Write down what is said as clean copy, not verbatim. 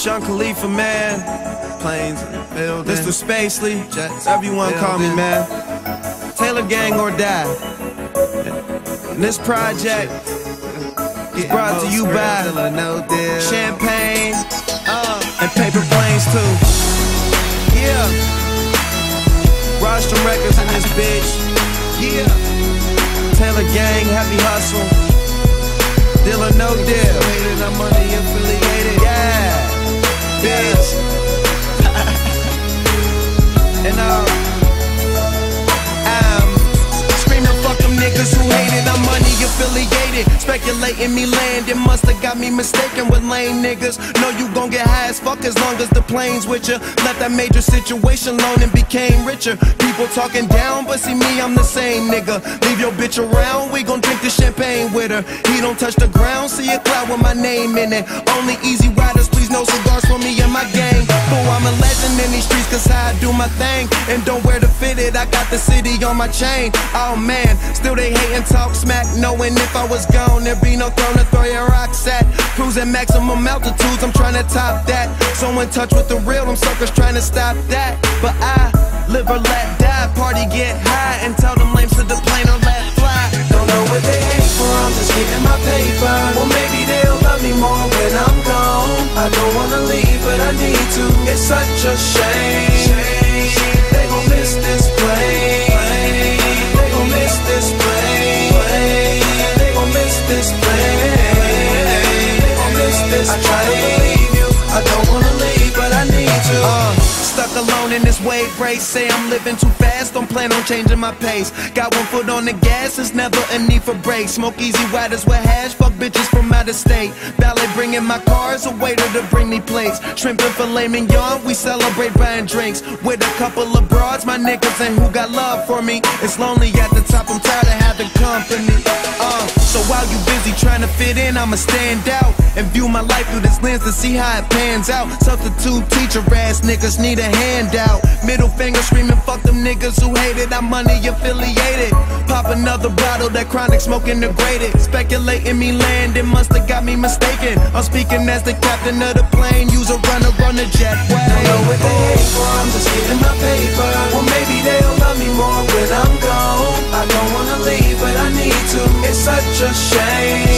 Sean Khalifa, man. Planes in the building. Mr. Spacely, Jets, everyone call me, man. Taylor Gang or Die. And this project is brought to you by Champagne and Paper Planes too. Yeah. Rostrum Records in this bitch. Yeah. Taylor Gang, Heavy Hustle. Deal or No Deal. Hated, I'm money affiliated. Yeah. Bitch. And I'm screaming, fuck them niggas who hate it. I'm money affiliated. Speculating me land, it musta got me mistaken with lame niggas. Know you gon' get high as fuck as long as the plane's with ya. Left that major situation alone and became richer. People talking down, but see me, I'm the same nigga. Leave your bitch around, we gon' drink the champagne with her. He don't touch the ground, see a cloud with my name in it. Only easy riders, please no cigars for me and my gang. But I'm a legend in these streets cause I do my thing. And don't wear the fitted, I got the city on my chain. Oh man, still they hate and talk smack, knowing if I was gone there'd be no throne to throw your rocks at. Cruising maximum altitudes, I'm trying to top that. So in touch with the real, them suckers trying to stop that. But I live or let die, party get high, and tell them lames to the plane or let fly. Don't know what they hate for, I'm just getting my paper. Well maybe they'll love me more when I'm gone. I don't wanna leave but I need to, it's such a shame. They gon' miss this plane. They gon' miss this plane. They gon' miss this plane. They gon' miss this plane. I try to believe you, I don't wanna leave but I need to. Stuck alone in this wave race, say I'm living too fast, don't plan on changing my pace. Got one foot on the gas, there's never a need for brakes. Smoke easy riders with hash, fuck bitches from out of state. Ballet bringing my cars, a waiter to bring me plates. Shrimp and filet mignon, we celebrate buying drinks. With a couple of broads, my niggas ain't who got love for me. It's lonely at the top, I'm tired of having company. So while you busy trying to fit in, I'ma stand out and view my life through this lens to see how it pans out. Substitute teacher ass niggas need a handout. Middle finger screaming, fuck them niggas who hate it. I'm money affiliated. Pop another bottle, that chronic smoking degraded. Speculating me land, it musta got me mistaken. I'm speaking as the captain of the plane. Use a runner on the jetway. Don't know what they hate for, I'm just getting my paper. Well maybe they'll love me more when I'm gone. I don't wanna leave but I need to, it's such a shame.